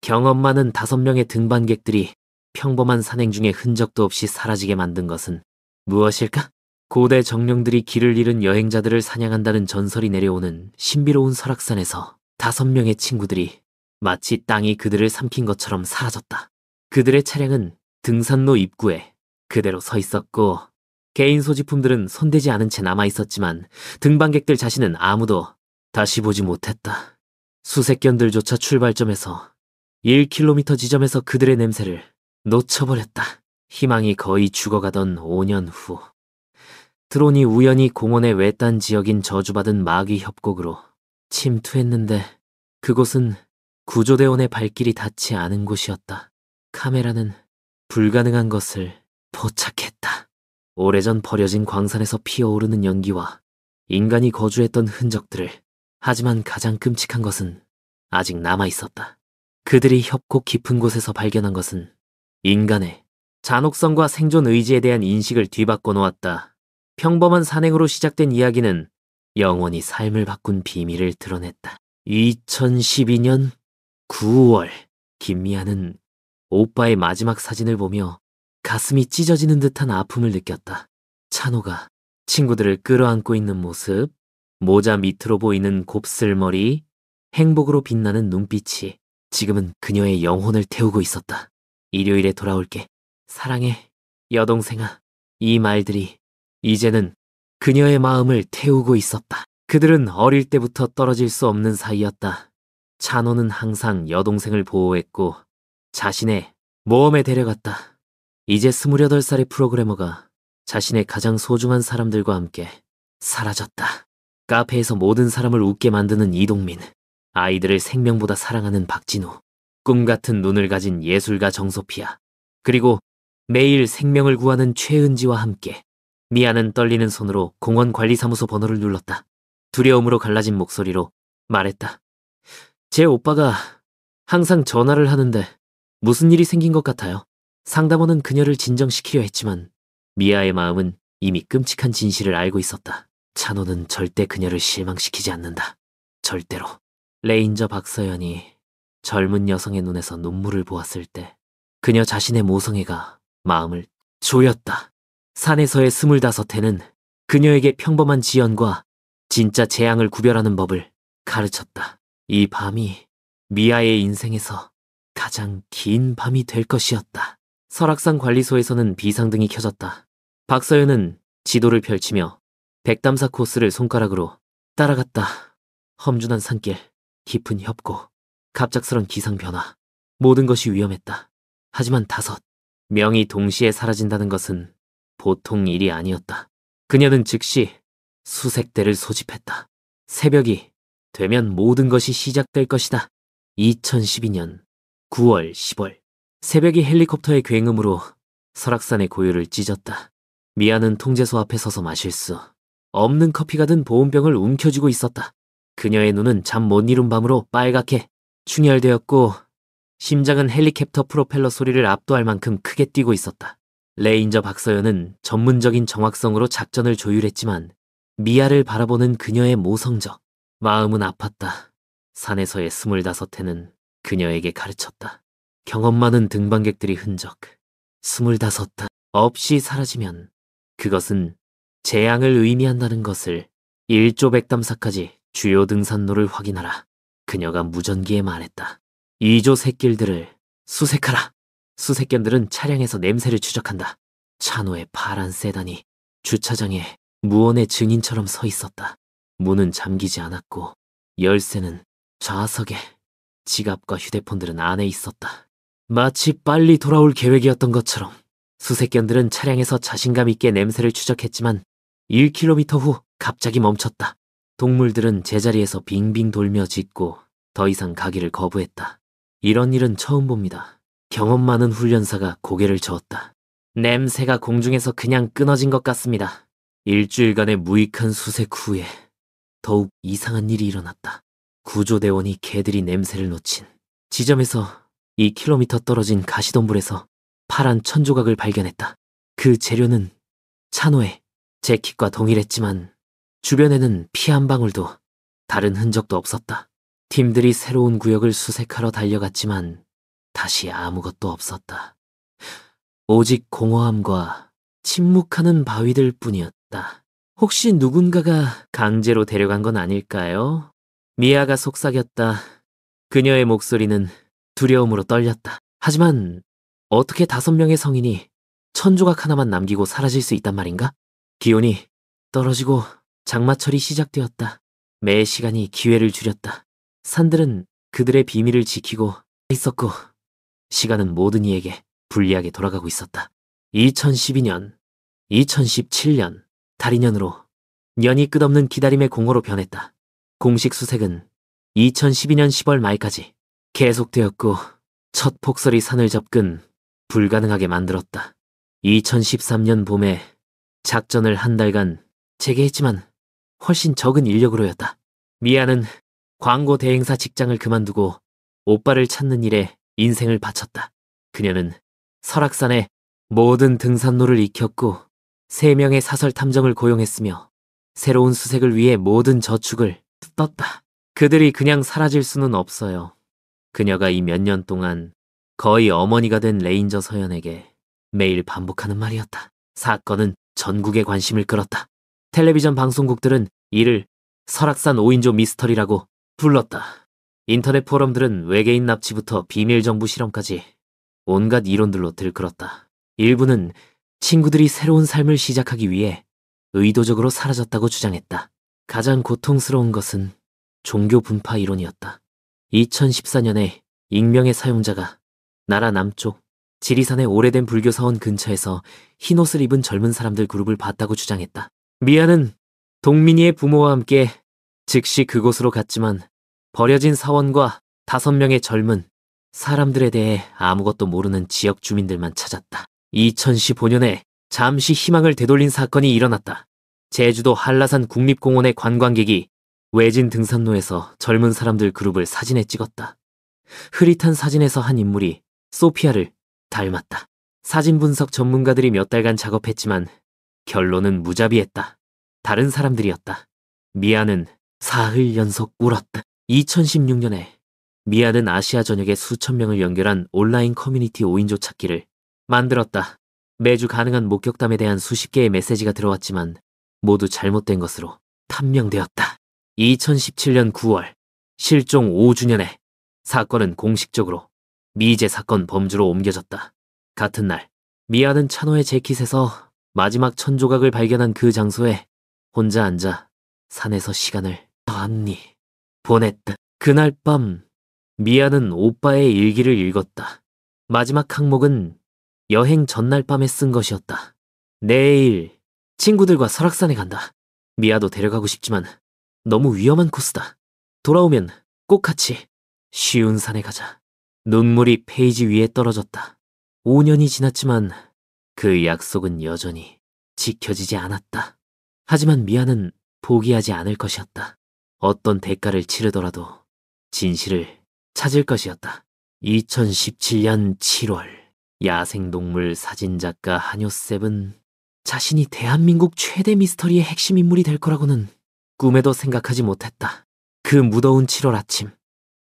경험 많은 5명의 등반객들이 평범한 산행 중에 흔적도 없이 사라지게 만든 것은 무엇일까? 고대 정령들이 길을 잃은 여행자들을 사냥한다는 전설이 내려오는 신비로운 설악산에서 5명의 친구들이 마치 땅이 그들을 삼킨 것처럼 사라졌다. 그들의 차량은 등산로 입구에 그대로 서 있었고 개인 소지품들은 손대지 않은 채 남아있었지만 등반객들 자신은 아무도 다시 보지 못했다. 수색견들조차 출발점에서 1km 지점에서 그들의 냄새를 놓쳐버렸다. 희망이 거의 죽어가던 5년 후 드론이 우연히 공원의 외딴 지역인 저주받은 마귀 협곡으로 침투했는데 그곳은 구조대원의 발길이 닿지 않은 곳이었다. 카메라는 불가능한 것을 포착했다. 오래전 버려진 광산에서 피어오르는 연기와 인간이 거주했던 흔적들을. 하지만 가장 끔찍한 것은 아직 남아있었다. 그들이 협곡 깊은 곳에서 발견한 것은 인간의 잔혹성과 생존 의지에 대한 인식을 뒤바꿔 놓았다. 평범한 산행으로 시작된 이야기는 영원히 삶을 바꾼 비밀을 드러냈다. 2012년 9월, 김미아는 오빠의 마지막 사진을 보며 가슴이 찢어지는 듯한 아픔을 느꼈다. 찬호가 친구들을 끌어안고 있는 모습, 모자 밑으로 보이는 곱슬머리, 행복으로 빛나는 눈빛이 지금은 그녀의 영혼을 태우고 있었다. 일요일에 돌아올게. 사랑해, 여동생아. 이 말들이 이제는 그녀의 마음을 태우고 있었다. 그들은 어릴 때부터 떨어질 수 없는 사이였다. 찬호는 항상 여동생을 보호했고 자신의 모험에 데려갔다. 이제 28살의 프로그래머가 자신의 가장 소중한 사람들과 함께 사라졌다. 카페에서 모든 사람을 웃게 만드는 이동민, 아이들을 생명보다 사랑하는 박진우, 꿈같은 눈을 가진 예술가 정소피아, 그리고 매일 생명을 구하는 최은지와 함께 미아는 떨리는 손으로 공원관리사무소 번호를 눌렀다. 두려움으로 갈라진 목소리로 말했다. 제 오빠가 항상 전화를 하는데 무슨 일이 생긴 것 같아요. 상담원은 그녀를 진정시키려 했지만 미아의 마음은 이미 끔찍한 진실을 알고 있었다. 찬호는 절대 그녀를 실망시키지 않는다. 절대로. 레인저 박서연이 젊은 여성의 눈에서 눈물을 보았을 때 그녀 자신의 모성애가 마음을 조였다. 산에서의 25해는 그녀에게 평범한 지연과 진짜 재앙을 구별하는 법을 가르쳤다. 이 밤이 미아의 인생에서 가장 긴 밤이 될 것이었다. 설악산 관리소에서는 비상등이 켜졌다. 박서연은 지도를 펼치며 백담사 코스를 손가락으로 따라갔다. 험준한 산길, 깊은 협곡, 갑작스런 기상 변화, 모든 것이 위험했다. 하지만 5명이 동시에 사라진다는 것은 보통 일이 아니었다. 그녀는 즉시 수색대를 소집했다. 새벽이 되면 모든 것이 시작될 것이다. 2012년 9월 10월 새벽이 헬리콥터의 굉음으로 설악산의 고요를 찢었다. 미아는 통제소 앞에 서서 마실 수 없는 커피가 든 보온병을 움켜쥐고 있었다. 그녀의 눈은 잠 못 이룬 밤으로 빨갛게 충혈되었고 심장은 헬리콥터 프로펠러 소리를 압도할 만큼 크게 뛰고 있었다. 레인저 박서연은 전문적인 정확성으로 작전을 조율했지만 미아를 바라보는 그녀의 모성적 마음은 아팠다. 산에서의 25해는 그녀에게 가르쳤다. 경험 많은 등반객들이 흔적 25단 없이 사라지면 그것은 재앙을 의미한다는 것을. 1조 백담사까지 주요 등산로를 확인하라. 그녀가 무전기에 말했다. 2조 샛길들을 수색하라. 수색견들은 차량에서 냄새를 추적한다. 찬호의 파란 세단이 주차장에 무언의 증인처럼 서 있었다. 문은 잠기지 않았고 열쇠는 좌석에, 지갑과 휴대폰들은 안에 있었다. 마치 빨리 돌아올 계획이었던 것처럼 수색견들은 차량에서 자신감 있게 냄새를 추적했지만 1km 후 갑자기 멈췄다. 동물들은 제자리에서 빙빙 돌며 짖고 더 이상 가기를 거부했다. 이런 일은 처음 봅니다. 경험 많은 훈련사가 고개를 저었다. 냄새가 공중에서 그냥 끊어진 것 같습니다. 일주일간의 무익한 수색 후에 더욱 이상한 일이 일어났다. 구조대원이 개들이 냄새를 놓친 지점에서 2km 떨어진 가시덤불에서 파란 천조각을 발견했다. 그 재료는 찬호의 재킷과 동일했지만 주변에는 피 한 방울도 다른 흔적도 없었다. 팀들이 새로운 구역을 수색하러 달려갔지만 다시 아무것도 없었다. 오직 공허함과 침묵하는 바위들 뿐이었다. 혹시 누군가가 강제로 데려간 건 아닐까요? 미아가 속삭였다. 그녀의 목소리는 두려움으로 떨렸다. 하지만 어떻게 5명의 성인이 천조각 하나만 남기고 사라질 수 있단 말인가? 기온이 떨어지고 장마철이 시작되었다. 매 시간이 기회를 줄였다. 산들은 그들의 비밀을 지키고 있었고 시간은 모든 이에게 불리하게 돌아가고 있었다. 2012년, 2017년, 달인년으로 년이 끝없는 기다림의 공허로 변했다. 공식 수색은 2012년 10월 말까지 계속되었고 첫 폭설이 산을 접근 불가능하게 만들었다. 2013년 봄에 작전을 한 달간 재개했지만 훨씬 적은 인력으로였다. 미아는 광고 대행사 직장을 그만두고 오빠를 찾는 일에 인생을 바쳤다. 그녀는 설악산의 모든 등산로를 익혔고 3명의 사설 탐정을 고용했으며 새로운 수색을 위해 모든 저축을 떴다. 그들이 그냥 사라질 수는 없어요. 그녀가 이 몇 년 동안 거의 어머니가 된 레인저 서연에게 매일 반복하는 말이었다. 사건은 전국의 관심을 끌었다. 텔레비전 방송국들은 이를 설악산 5인조 미스터리라고 불렀다. 인터넷 포럼들은 외계인 납치부터 비밀 정부 실험까지 온갖 이론들로 들끓었다. 일부는 친구들이 새로운 삶을 시작하기 위해 의도적으로 사라졌다고 주장했다. 가장 고통스러운 것은 종교 분파 이론이었다. 2014년에 익명의 사용자가 나라 남쪽 지리산의 오래된 불교 사원 근처에서 흰옷을 입은 젊은 사람들 그룹을 봤다고 주장했다. 미아는 동민이의 부모와 함께 즉시 그곳으로 갔지만 버려진 사원과 5명의 젊은 사람들에 대해 아무것도 모르는 지역 주민들만 찾았다. 2015년에 잠시 희망을 되돌린 사건이 일어났다. 제주도 한라산 국립공원의 관광객이 외진 등산로에서 젊은 사람들 그룹을 사진에 찍었다. 흐릿한 사진에서 한 인물이 소피아를 닮았다. 사진 분석 전문가들이 몇 달간 작업했지만 결론은 무자비했다. 다른 사람들이었다. 미아는 사흘 연속 울었다. 2016년에 미아는 아시아 전역의 수천 명을 연결한 온라인 커뮤니티 5인조 찾기를 만들었다. 매주 가능한 목격담에 대한 수십 개의 메시지가 들어왔지만 모두 잘못된 것으로 판명되었다. 2017년 9월 실종 5주년에 사건은 공식적으로 미제 사건 범주로 옮겨졌다. 같은 날 미아는 찬호의 재킷에서 마지막 천조각을 발견한 그 장소에 혼자 앉아 산에서 시간을 많이 보냈다. 그날 밤 미아는 오빠의 일기를 읽었다. 마지막 항목은 여행 전날 밤에 쓴 것이었다. 내일 친구들과 설악산에 간다. 미아도 데려가고 싶지만 너무 위험한 코스다. 돌아오면 꼭 같이 쉬운 산에 가자. 눈물이 페이지 위에 떨어졌다. 5년이 지났지만 그 약속은 여전히 지켜지지 않았다. 하지만 미아는 포기하지 않을 것이었다. 어떤 대가를 치르더라도 진실을 찾을 것이었다. 2017년 7월 야생동물 사진작가 한요셉은 자신이 대한민국 최대 미스터리의 핵심 인물이 될 거라고는 꿈에도 생각하지 못했다. 그 무더운 7월 아침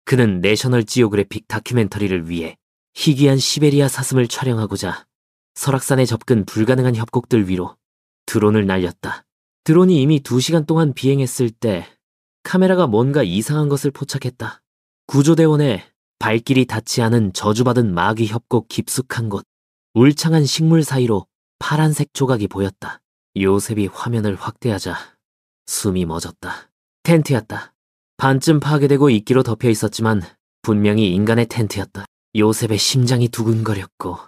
그는 내셔널 지오그래픽 다큐멘터리를 위해 희귀한 시베리아 사슴을 촬영하고자 설악산에 접근 불가능한 협곡들 위로 드론을 날렸다. 드론이 이미 2시간 동안 비행했을 때 카메라가 뭔가 이상한 것을 포착했다. 구조대원의 발길이 닿지 않은 저주받은 마귀 협곡 깊숙한 곳, 울창한 식물 사이로 파란색 조각이 보였다. 요셉이 화면을 확대하자 숨이 멎었다. 텐트였다. 반쯤 파괴되고 이끼로 덮여 있었지만 분명히 인간의 텐트였다. 요셉의 심장이 두근거렸고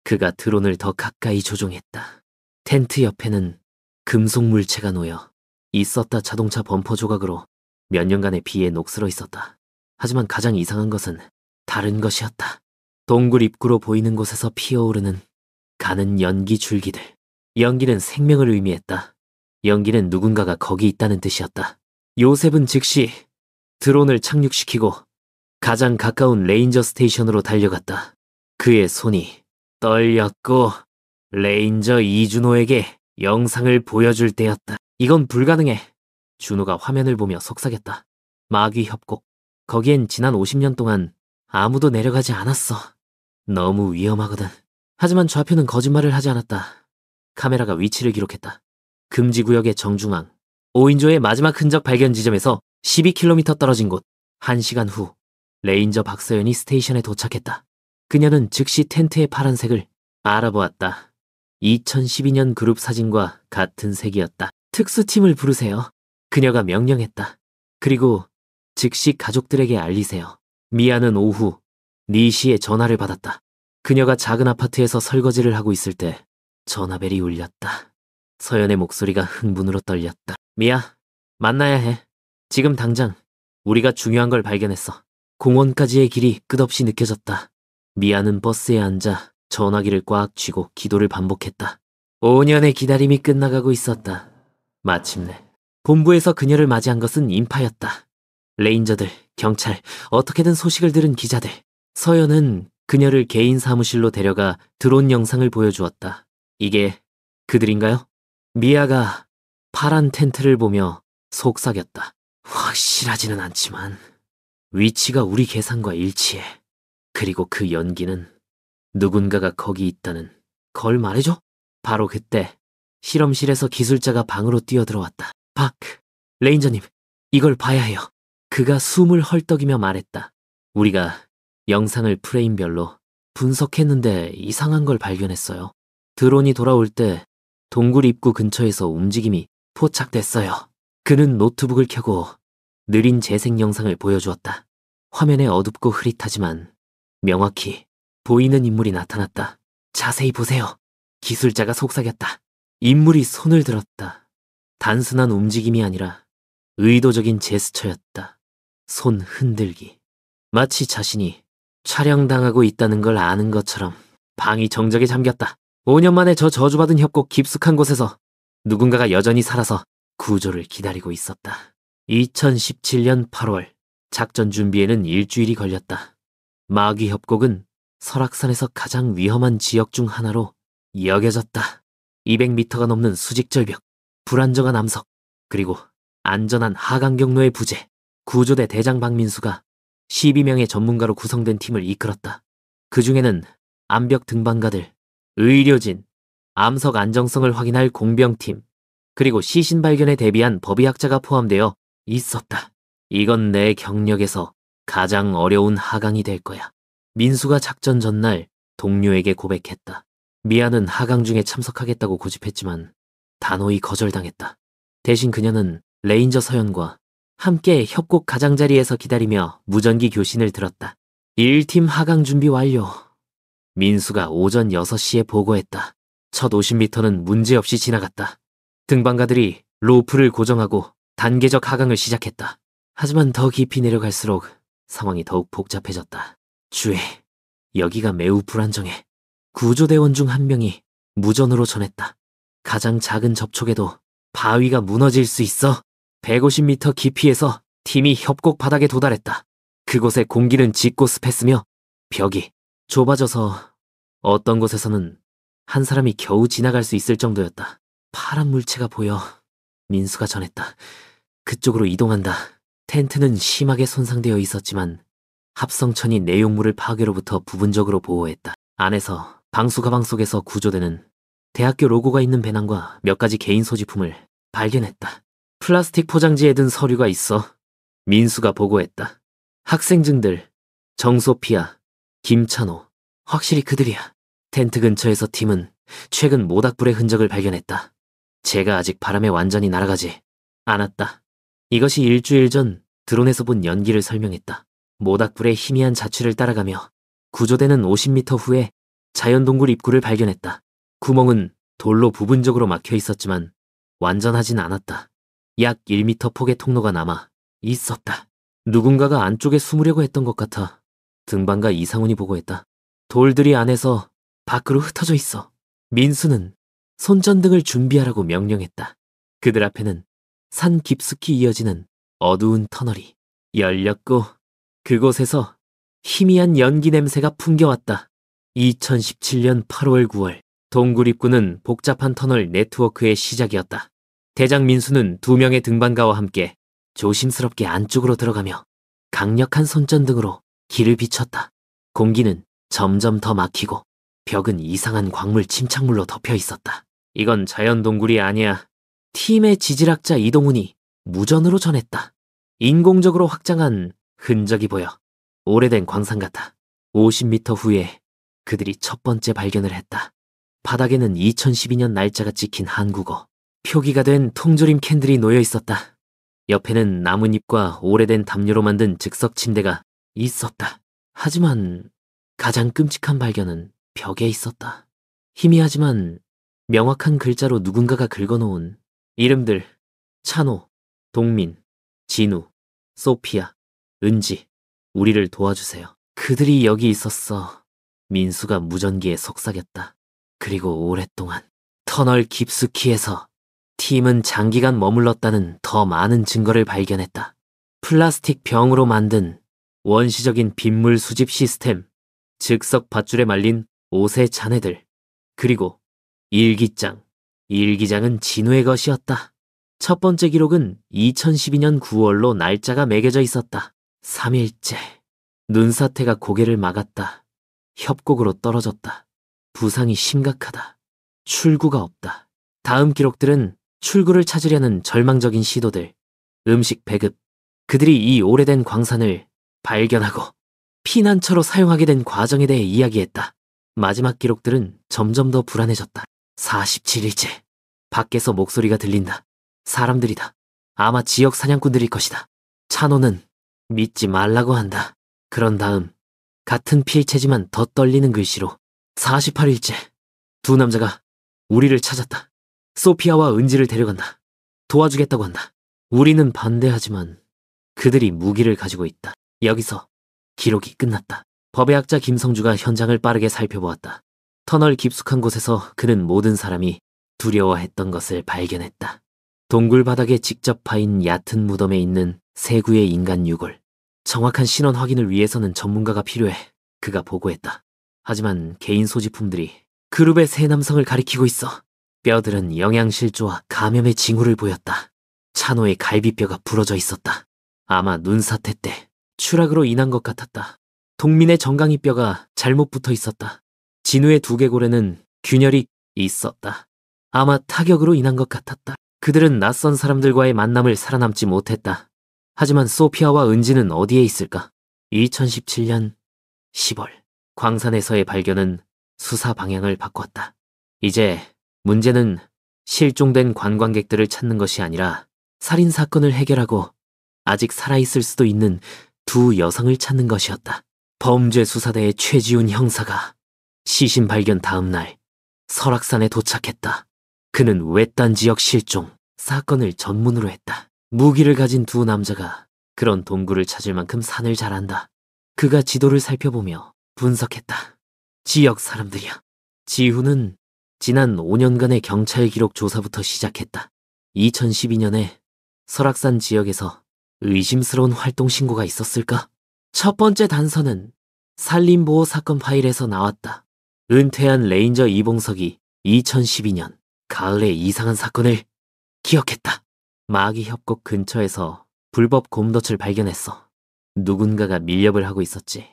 그가 드론을 더 가까이 조종했다. 텐트 옆에는 금속 물체가 놓여 있었다. 자동차 범퍼 조각으로 몇 년간의 비에 녹슬어 있었다. 하지만 가장 이상한 것은 다른 것이었다. 동굴 입구로 보이는 곳에서 피어오르는 가는 연기 줄기들. 연기는 생명을 의미했다. 연기는 누군가가 거기 있다는 뜻이었다. 요셉은 즉시 드론을 착륙시키고 가장 가까운 레인저 스테이션으로 달려갔다. 그의 손이 떨렸고 레인저 이준호에게 영상을 보여줄 때였다. 이건 불가능해. 준호가 화면을 보며 속삭였다. 마귀 협곡. 거기엔 지난 50년 동안 아무도 내려가지 않았어. 너무 위험하거든. 하지만 좌표는 거짓말을 하지 않았다. 카메라가 위치를 기록했다. 금지구역의 정중앙, 5인조의 마지막 흔적 발견 지점에서 12km 떨어진 곳. 1시간 후, 레인저 박서연이 스테이션에 도착했다. 그녀는 즉시 텐트의 파란색을 알아보았다. 2012년 그룹 사진과 같은 색이었다. 특수팀을 부르세요. 그녀가 명령했다. 그리고 즉시 가족들에게 알리세요. 미아는 오후 4시에 전화를 받았다. 그녀가 작은 아파트에서 설거지를 하고 있을 때 전화벨이 울렸다. 서연의 목소리가 흥분으로 떨렸다. 미아, 만나야 해. 지금 당장. 우리가 중요한 걸 발견했어. 공원까지의 길이 끝없이 느껴졌다. 미아는 버스에 앉아 전화기를 꽉 쥐고 기도를 반복했다. 5년의 기다림이 끝나가고 있었다. 마침내 본부에서 그녀를 맞이한 것은 인파였다. 레인저들, 경찰, 어떻게든 소식을 들은 기자들. 서연은 그녀를 개인 사무실로 데려가 드론 영상을 보여주었다. 이게 그들인가요? 미아가 파란 텐트를 보며 속삭였다. 확실하지는 않지만 위치가 우리 계산과 일치해. 그리고 그 연기는 누군가가 거기 있다는 걸 말해줘? 바로 그때 실험실에서 기술자가 방으로 뛰어들어왔다. 박, 레인저님, 이걸 봐야 해요. 그가 숨을 헐떡이며 말했다. 우리가 영상을 프레임별로 분석했는데 이상한 걸 발견했어요. 드론이 돌아올 때 동굴 입구 근처에서 움직임이 포착됐어요. 그는 노트북을 켜고 느린 재생 영상을 보여주었다. 화면에 어둡고 흐릿하지만 명확히 보이는 인물이 나타났다. 자세히 보세요. 기술자가 속삭였다. 인물이 손을 들었다. 단순한 움직임이 아니라 의도적인 제스처였다. 손 흔들기. 마치 자신이 촬영당하고 있다는 걸 아는 것처럼. 방이 정적에 잠겼다. 5년 만에 저 저주받은 협곡 깊숙한 곳에서 누군가가 여전히 살아서 구조를 기다리고 있었다. 2017년 8월, 작전 준비에는 일주일이 걸렸다. 마귀 협곡은 설악산에서 가장 위험한 지역 중 하나로 여겨졌다. 200m가 넘는 수직절벽, 불안정한 암석, 그리고 안전한 하강 경로의 부재. 구조대 대장 박민수가 12명의 전문가로 구성된 팀을 이끌었다. 그 중에는 암벽 등반가들, 의료진, 암석 안정성을 확인할 공병팀, 그리고 시신 발견에 대비한 법의학자가 포함되어 있었다. 이건 내 경력에서 가장 어려운 하강이 될 거야. 민수가 작전 전날 동료에게 고백했다. 미아는 하강 중에 참석하겠다고 고집했지만 단호히 거절당했다. 대신 그녀는 레인저 서연과 함께 협곡 가장자리에서 기다리며 무전기 교신을 들었다. 1팀 하강 준비 완료. 민수가 오전 6시에 보고했다. 첫 50m는 문제없이 지나갔다. 등반가들이 로프를 고정하고 단계적 하강을 시작했다. 하지만 더 깊이 내려갈수록 상황이 더욱 복잡해졌다. 주혜, 여기가 매우 불안정해. 구조대원 중 한 명이 무전으로 전했다. 가장 작은 접촉에도 바위가 무너질 수 있어. 150m 깊이에서 팀이 협곡 바닥에 도달했다. 그곳의 공기는 짙고 습했으며 벽이 좁아져서 어떤 곳에서는 한 사람이 겨우 지나갈 수 있을 정도였다. 파란 물체가 보여. 민수가 전했다. 그쪽으로 이동한다. 텐트는 심하게 손상되어 있었지만 합성천이 내용물을 파괴로부터 부분적으로 보호했다. 안에서 방수 가방 속에서 구조대는 대학교 로고가 있는 배낭과 몇 가지 개인 소지품을 발견했다. 플라스틱 포장지에 든 서류가 있어. 민수가 보고했다. 학생증들, 정소피아, 김찬호, 확실히 그들이야. 텐트 근처에서 팀은 최근 모닥불의 흔적을 발견했다. 제가 아직 바람에 완전히 날아가지 않았다. 이것이 일주일 전 드론에서 본 연기를 설명했다. 모닥불의 희미한 자취를 따라가며 구조대는 50m 후에 자연동굴 입구를 발견했다. 구멍은 돌로 부분적으로 막혀 있었지만 완전하진 않았다. 약 1m 폭의 통로가 남아 있었다. 누군가가 안쪽에 숨으려고 했던 것 같아. 등반가 이상훈이 보고했다. 돌들이 안에서 밖으로 흩어져 있어. 민수는 손전등을 준비하라고 명령했다. 그들 앞에는 산 깊숙이 이어지는 어두운 터널이 열렸고 그곳에서 희미한 연기 냄새가 풍겨왔다. 2017년 8월 9월 동굴 입구는 복잡한 터널 네트워크의 시작이었다. 대장 민수는 2명의 등반가와 함께 조심스럽게 안쪽으로 들어가며 강력한 손전등으로 길을 비췄다. 공기는 점점 더 막히고 벽은 이상한 광물 침착물로 덮여 있었다. 이건 자연 동굴이 아니야. 팀의 지질학자 이동훈이 무전으로 전했다. 인공적으로 확장한 흔적이 보여. 오래된 광산 같아. 50m 후에 그들이 첫 번째 발견을 했다. 바닥에는 2012년 날짜가 찍힌 한국어. 표기가 된 통조림 캔들이 놓여 있었다. 옆에는 나뭇잎과 오래된 담요로 만든 즉석 침대가 있었다. 하지만 가장 끔찍한 발견은 벽에 있었다. 희미하지만 명확한 글자로 누군가가 긁어놓은 이름들: 찬호, 동민, 진우, 소피아, 은지, 우리를 도와주세요. 그들이 여기 있었어. 민수가 무전기에 속삭였다. 그리고 오랫동안 터널 깊숙이에서 팀은 장기간 머물렀다는 더 많은 증거를 발견했다. 플라스틱 병으로 만든 원시적인 빗물 수집 시스템, 즉석 밧줄에 말린 옷의 잔해들, 그리고 일기장. 일기장은 진우의 것이었다. 첫 번째 기록은 2012년 9월로 날짜가 매겨져 있었다. 3일째. 눈사태가 고개를 막았다. 협곡으로 떨어졌다. 부상이 심각하다. 출구가 없다. 다음 기록들은 출구를 찾으려는 절망적인 시도들, 음식 배급, 그들이 이 오래된 광산을 발견하고 피난처로 사용하게 된 과정에 대해 이야기했다. 마지막 기록들은 점점 더 불안해졌다. 47일째. 밖에서 목소리가 들린다. 사람들이다. 아마 지역 사냥꾼들일 것이다. 찬호는 믿지 말라고 한다. 그런 다음 같은 필체지만 더 떨리는 글씨로 48일째. 두 남자가 우리를 찾았다. 소피아와 은지를 데려간다. 도와주겠다고 한다. 우리는 반대하지만 그들이 무기를 가지고 있다. 여기서 기록이 끝났다. 법의학자 김성주가 현장을 빠르게 살펴보았다. 터널 깊숙한 곳에서 그는 모든 사람이 두려워했던 것을 발견했다. 동굴 바닥에 직접 파인 얕은 무덤에 있는 세 구의 인간 유골. 정확한 신원 확인을 위해서는 전문가가 필요해. 그가 보고했다. 하지만 개인 소지품들이 그룹의 세 남성을 가리키고 있어. 뼈들은 영양실조와 감염의 징후를 보였다. 찬호의 갈비뼈가 부러져 있었다. 아마 눈사태 때 추락으로 인한 것 같았다. 동민의 정강이 뼈가 잘못 붙어 있었다. 진우의 두개골에는 균열이 있었다. 아마 타격으로 인한 것 같았다. 그들은 낯선 사람들과의 만남을 살아남지 못했다. 하지만 소피아와 은지는 어디에 있을까? 2017년 10월. 광산에서의 발견은 수사 방향을 바꿨다. 이제 문제는 실종된 관광객들을 찾는 것이 아니라 살인 사건을 해결하고 아직 살아있을 수도 있는 두 여성을 찾는 것이었다. 범죄수사대의 최지훈 형사가 시신 발견 다음 날 설악산에 도착했다. 그는 외딴 지역 실종 사건을 전문으로 했다. 무기를 가진 두 남자가 그런 동굴을 찾을 만큼 산을 잘 안다. 그가 지도를 살펴보며 분석했다. 지역 사람들이야. 지훈은 지난 5년간의 경찰 기록 조사부터 시작했다. 2012년에 설악산 지역에서 의심스러운 활동 신고가 있었을까? 첫 번째 단서는 산림보호 사건 파일에서 나왔다. 은퇴한 레인저 이봉석이 2012년 가을에 이상한 사건을 기억했다. 마기 협곡 근처에서 불법 곰덫을 발견했어. 누군가가 밀렵을 하고 있었지.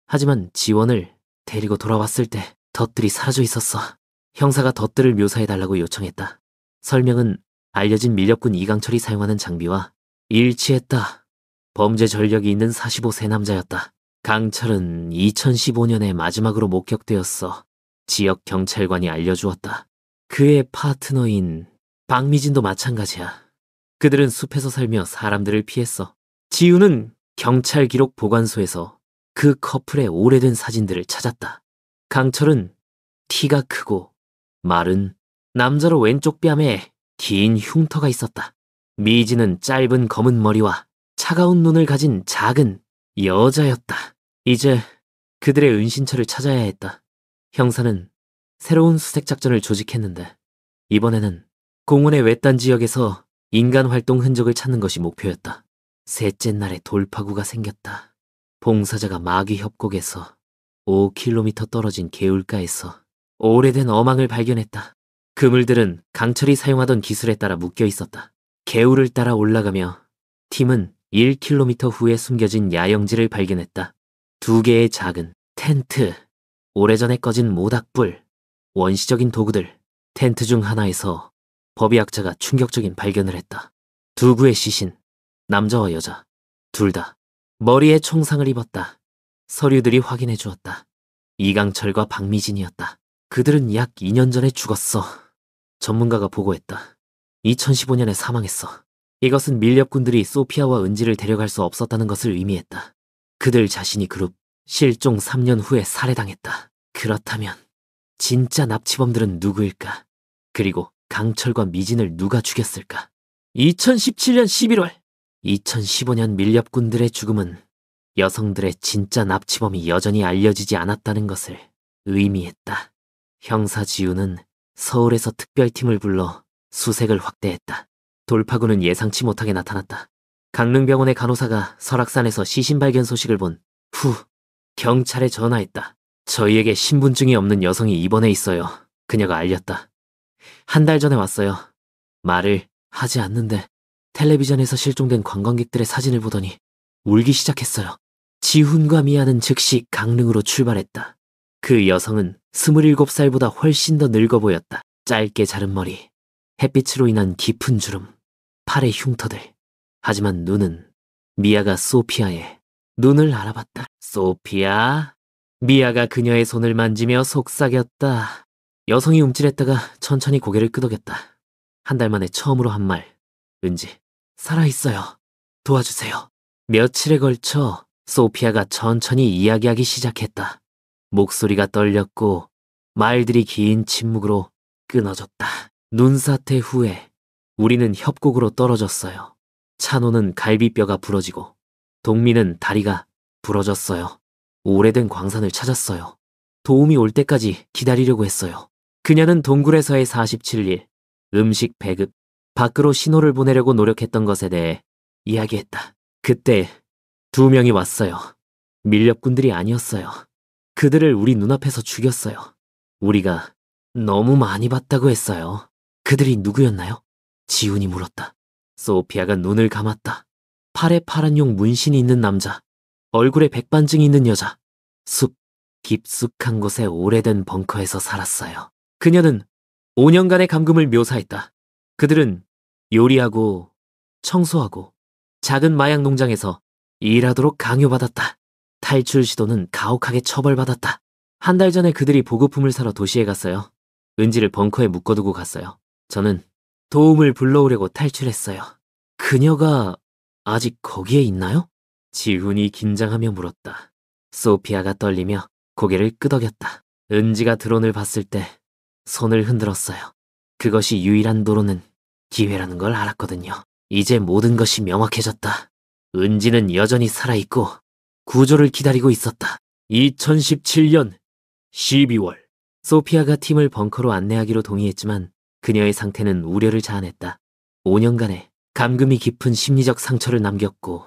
하지만 지원을 데리고 돌아왔을 때 덫들이 사라져 있었어. 형사가 덫들을 묘사해달라고 요청했다. 설명은 알려진 밀렵군 이강철이 사용하는 장비와 일치했다. 범죄 전력이 있는 45세 남자였다. 강철은 2015년에 마지막으로 목격되었어. 지역 경찰관이 알려주었다. 그의 파트너인 박미진도 마찬가지야. 그들은 숲에서 살며 사람들을 피했어. 지우는 경찰 기록 보관소에서 그 커플의 오래된 사진들을 찾았다. 강철은 키가 크고 마른 남자로 왼쪽 뺨에 긴 흉터가 있었다. 미진은 짧은 검은 머리와 차가운 눈을 가진 작은 여자였다. 이제 그들의 은신처를 찾아야 했다. 형사는 새로운 수색 작전을 조직했는데 이번에는 공원의 외딴 지역에서 인간 활동 흔적을 찾는 것이 목표였다. 셋째 날에 돌파구가 생겼다. 봉사자가 마귀 협곡에서 5km 떨어진 개울가에서 오래된 어망을 발견했다. 그물들은 강철이 사용하던 기술에 따라 묶여 있었다. 개울을 따라 올라가며 팀은 1km 후에 숨겨진 야영지를 발견했다. 두 개의 작은 텐트, 오래전에 꺼진 모닥불, 원시적인 도구들, 텐트 중 하나에서 법의학자가 충격적인 발견을 했다. 두 구의 시신, 남자와 여자, 둘 다 머리에 총상을 입었다. 서류들이 확인해 주었다. 이강철과 박미진이었다. 그들은 약 2년 전에 죽었어. 전문가가 보고했다. 2015년에 사망했어. 이것은 밀렵꾼들이 소피아와 은지를 데려갈 수 없었다는 것을 의미했다. 그들 자신이 그룹 실종 3년 후에 살해당했다. 그렇다면 진짜 납치범들은 누구일까? 그리고 강철과 미진을 누가 죽였을까? 2017년 11월 2015년 밀렵꾼들의 죽음은 여성들의 진짜 납치범이 여전히 알려지지 않았다는 것을 의미했다. 형사 지우는 서울에서 특별팀을 불러 수색을 확대했다. 돌파구는 예상치 못하게 나타났다. 강릉병원의 간호사가 설악산에서 시신 발견 소식을 본 후 경찰에 전화했다. 저희에게 신분증이 없는 여성이 입원해 있어요. 그녀가 알렸다. 한 달 전에 왔어요. 말을 하지 않는데 텔레비전에서 실종된 관광객들의 사진을 보더니 울기 시작했어요. 지훈과 미아는 즉시 강릉으로 출발했다. 그 여성은 27살보다 훨씬 더 늙어 보였다. 짧게 자른 머리, 햇빛으로 인한 깊은 주름, 팔의 흉터들. 하지만 눈은 미아가 소피아의 눈을 알아봤다. 소피아? 미아가 그녀의 손을 만지며 속삭였다. 여성이 움찔했다가 천천히 고개를 끄덕였다. 한 달 만에 처음으로 한 말. 은지, 살아있어요. 도와주세요. 며칠에 걸쳐 소피아가 천천히 이야기하기 시작했다. 목소리가 떨렸고 말들이 긴 침묵으로 끊어졌다. 눈사태 후에 우리는 협곡으로 떨어졌어요. 찬호는 갈비뼈가 부러지고 동민은 다리가 부러졌어요. 오래된 광산을 찾았어요. 도움이 올 때까지 기다리려고 했어요. 그녀는 동굴에서의 47일, 음식 배급, 밖으로 신호를 보내려고 노력했던 것에 대해 이야기했다. 그때 2명이 왔어요. 밀렵꾼들이 아니었어요. 그들을 우리 눈앞에서 죽였어요. 우리가 너무 많이 봤다고 했어요. 그들이 누구였나요? 지훈이 물었다. 소피아가 눈을 감았다. 팔에 파란 용 문신이 있는 남자, 얼굴에 백반증이 있는 여자. 숲, 깊숙한 곳에 오래된 벙커에서 살았어요. 그녀는 5년간의 감금을 묘사했다. 그들은 요리하고 청소하고 작은 마약 농장에서 일하도록 강요받았다. 탈출 시도는 가혹하게 처벌받았다. 한 달 전에 그들이 보급품을 사러 도시에 갔어요. 은지를 벙커에 묶어두고 갔어요. 저는 도움을 불러오려고 탈출했어요. 그녀가 아직 거기에 있나요? 지훈이 긴장하며 물었다. 소피아가 떨리며 고개를 끄덕였다. 은지가 드론을 봤을 때 손을 흔들었어요. 그것이 유일한 도로는 기회라는 걸 알았거든요. 이제 모든 것이 명확해졌다. 은지는 여전히 살아있고 구조를 기다리고 있었다. 2017년 12월 소피아가 팀을 벙커로 안내하기로 동의했지만 그녀의 상태는 우려를 자아냈다. 5년간의 감금이 깊은 심리적 상처를 남겼고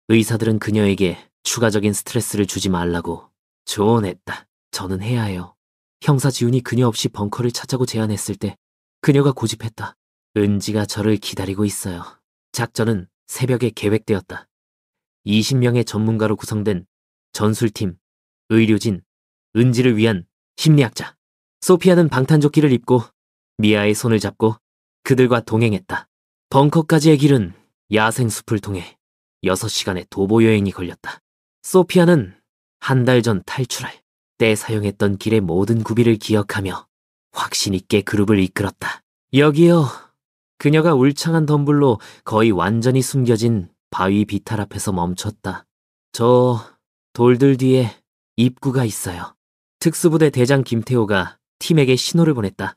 의사들은 그녀에게 추가적인 스트레스를 주지 말라고 조언했다. 저는 해야 해요. 형사 지훈이 그녀 없이 벙커를 찾자고 제안했을 때 그녀가 고집했다. 은지가 저를 기다리고 있어요. 작전은 새벽에 계획되었다. 20명의 전문가로 구성된 전술팀, 의료진, 은지를 위한 심리학자. 소피아는 방탄조끼를 입고 미아의 손을 잡고 그들과 동행했다. 벙커까지의 길은 야생숲을 통해 6시간의 도보 여행이 걸렸다. 소피아는 한 달 전 탈출할 때 사용했던 길의 모든 구비를 기억하며 확신 있게 그룹을 이끌었다. 여기요. 그녀가 울창한 덤불로 거의 완전히 숨겨진 바위 비탈 앞에서 멈췄다. 저 돌들 뒤에 입구가 있어요. 특수부대 대장 김태호가 팀에게 신호를 보냈다.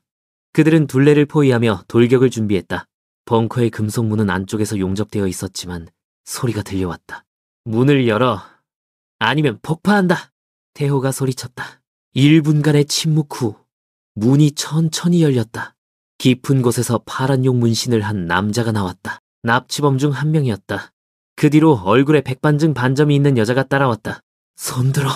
그들은 둘레를 포위하며 돌격을 준비했다. 벙커의 금속 문은 안쪽에서 용접되어 있었지만 소리가 들려왔다. 문을 열어. 아니면 폭파한다. 태호가 소리쳤다. 1분간의 침묵 후 문이 천천히 열렸다. 깊은 곳에서 파란 용 문신을 한 남자가 나왔다. 납치범 중 한 명이었다. 그 뒤로 얼굴에 백반증 반점이 있는 여자가 따라왔다. 손들어.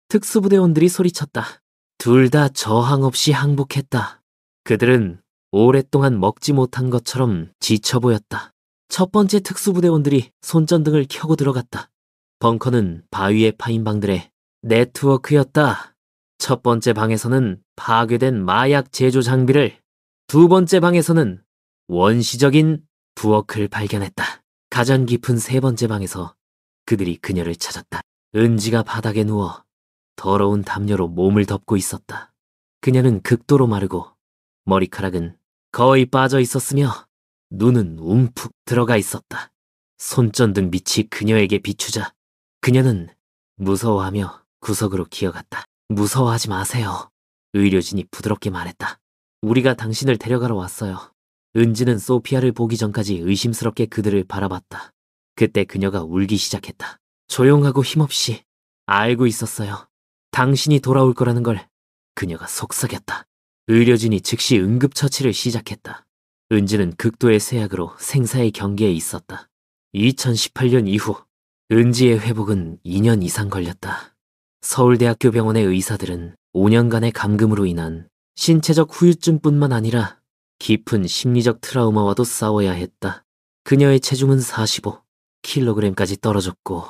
특수부대원들이 소리쳤다. 둘 다 저항 없이 항복했다. 그들은 오랫동안 먹지 못한 것처럼 지쳐 보였다. 첫 번째 특수부대원들이 손전등을 켜고 들어갔다. 벙커는 바위에 파인 방들의 네트워크였다. 첫 번째 방에서는 파괴된 마약 제조 장비를, 두 번째 방에서는 원시적인 부엌을 발견했다. 가장 깊은 세 번째 방에서 그들이 그녀를 찾았다. 은지가 바닥에 누워 더러운 담요로 몸을 덮고 있었다. 그녀는 극도로 마르고 머리카락은 거의 빠져 있었으며 눈은 움푹 들어가 있었다. 손전등 빛이 그녀에게 비추자 그녀는 무서워하며 구석으로 기어갔다. 무서워하지 마세요. 의료진이 부드럽게 말했다. 우리가 당신을 데려가러 왔어요. 은지는 소피아를 보기 전까지 의심스럽게 그들을 바라봤다. 그때 그녀가 울기 시작했다. 조용하고 힘없이 알고 있었어요. 당신이 돌아올 거라는 걸. 그녀가 속삭였다. 의료진이 즉시 응급처치를 시작했다. 은지는 극도의 쇠약으로 생사의 경계에 있었다. 2018년 이후 은지의 회복은 2년 이상 걸렸다. 서울대학교 병원의 의사들은 5년간의 감금으로 인한 신체적 후유증뿐만 아니라 깊은 심리적 트라우마와도 싸워야 했다. 그녀의 체중은 45kg까지 떨어졌고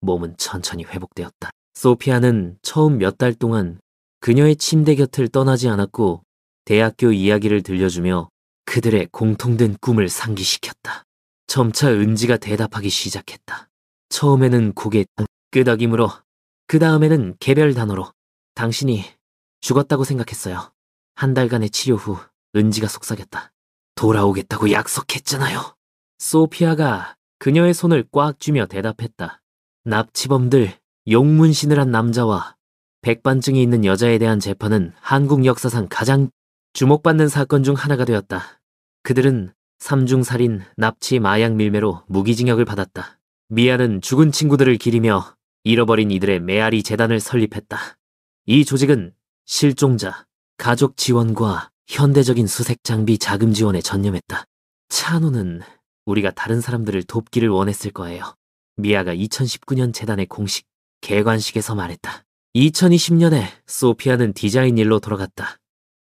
몸은 천천히 회복되었다. 소피아는 처음 몇 달 동안 그녀의 침대 곁을 떠나지 않았고 대학교 이야기를 들려주며 그들의 공통된 꿈을 상기시켰다. 점차 은지가 대답하기 시작했다. 처음에는 고개 끄덕임으로, 그 다음에는 개별 단어로 당신이 죽었다고 생각했어요. 한 달간의 치료 후 은지가 속삭였다. 돌아오겠다고 약속했잖아요. 소피아가 그녀의 손을 꽉 쥐며 대답했다. 납치범들, 용문신을 한 남자와 백반증이 있는 여자에 대한 재판은 한국 역사상 가장 주목받는 사건 중 하나가 되었다. 그들은 삼중살인, 납치, 마약 밀매로 무기징역을 받았다. 미아는 죽은 친구들을 기리며 잃어버린 이들의 메아리 재단을 설립했다. 이 조직은 실종자, 가족 지원과 현대적인 수색 장비 자금 지원에 전념했다. 차노는 우리가 다른 사람들을 돕기를 원했을 거예요. 미아가 2019년 재단의 공식 개관식에서 말했다. 2020년에 소피아는 디자인 일로 돌아갔다.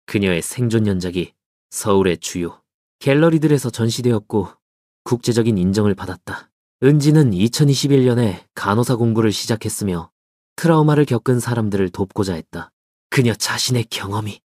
그녀의 생존 연작이 서울의 주요 갤러리들에서 전시되었고 국제적인 인정을 받았다. 은지는 2021년에 간호사 공부를 시작했으며 트라우마를 겪은 사람들을 돕고자 했다. 그녀 자신의 경험이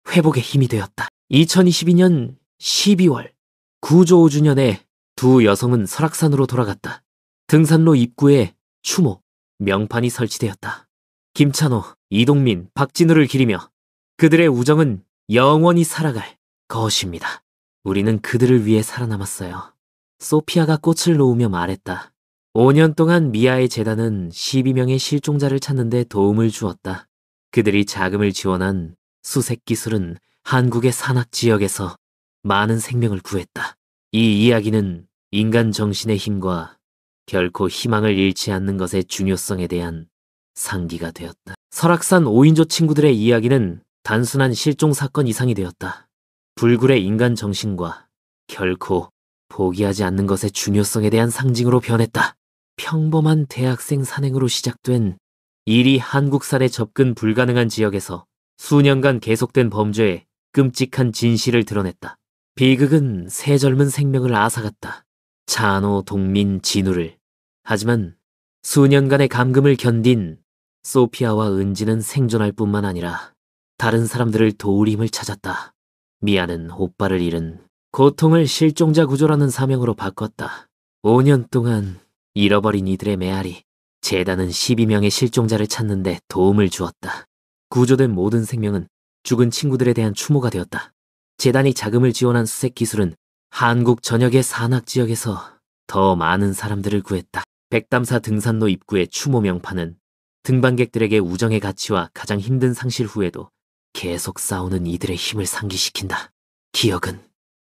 회복의 힘이 되었다. 2022년 12월 구조 5주년에 두 여성은 설악산으로 돌아갔다. 등산로 입구에 추모 명판이 설치되었다. 김찬호, 이동민, 박진우를 기리며 그들의 우정은 영원히 살아갈 것입니다. 우리는 그들을 위해 살아남았어요. 소피아가 꽃을 놓으며 말했다. 5년 동안 미아의 재단은 12명의 실종자를 찾는 데 도움을 주었다. 그들이 자금을 지원한 수색 기술은 한국의 산악 지역에서 많은 생명을 구했다. 이 이야기는 인간 정신의 힘과 결코 희망을 잃지 않는 것의 중요성에 대한 상기가 되었다. 설악산 5인조 친구들의 이야기는 단순한 실종 사건 이상이 되었다. 불굴의 인간 정신과 결코 포기하지 않는 것의 중요성에 대한 상징으로 변했다. 평범한 대학생 산행으로 시작된 일이 한국산에 접근 불가능한 지역에서 수년간 계속된 범죄의 끔찍한 진실을 드러냈다. 비극은 새 젊은 생명을 앗아갔다. 찬호, 동민, 진우를. 하지만 수년간의 감금을 견딘 소피아와 은지는 생존할 뿐만 아니라 다른 사람들을 도울 힘을 찾았다. 미아는 오빠를 잃은 고통을 실종자 구조라는 사명으로 바꿨다. 5년 동안 잃어버린 이들의 메아리, 재단은 12명의 실종자를 찾는 데 도움을 주었다. 구조된 모든 생명은 죽은 친구들에 대한 추모가 되었다. 재단이 자금을 지원한 수색 기술은 한국 전역의 산악 지역에서 더 많은 사람들을 구했다. 백담사 등산로 입구의 추모 명판은 등반객들에게 우정의 가치와 가장 힘든 상실 후에도 계속 싸우는 이들의 힘을 상기시킨다. 기억은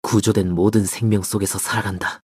구조된 모든 생명 속에서 살아간다.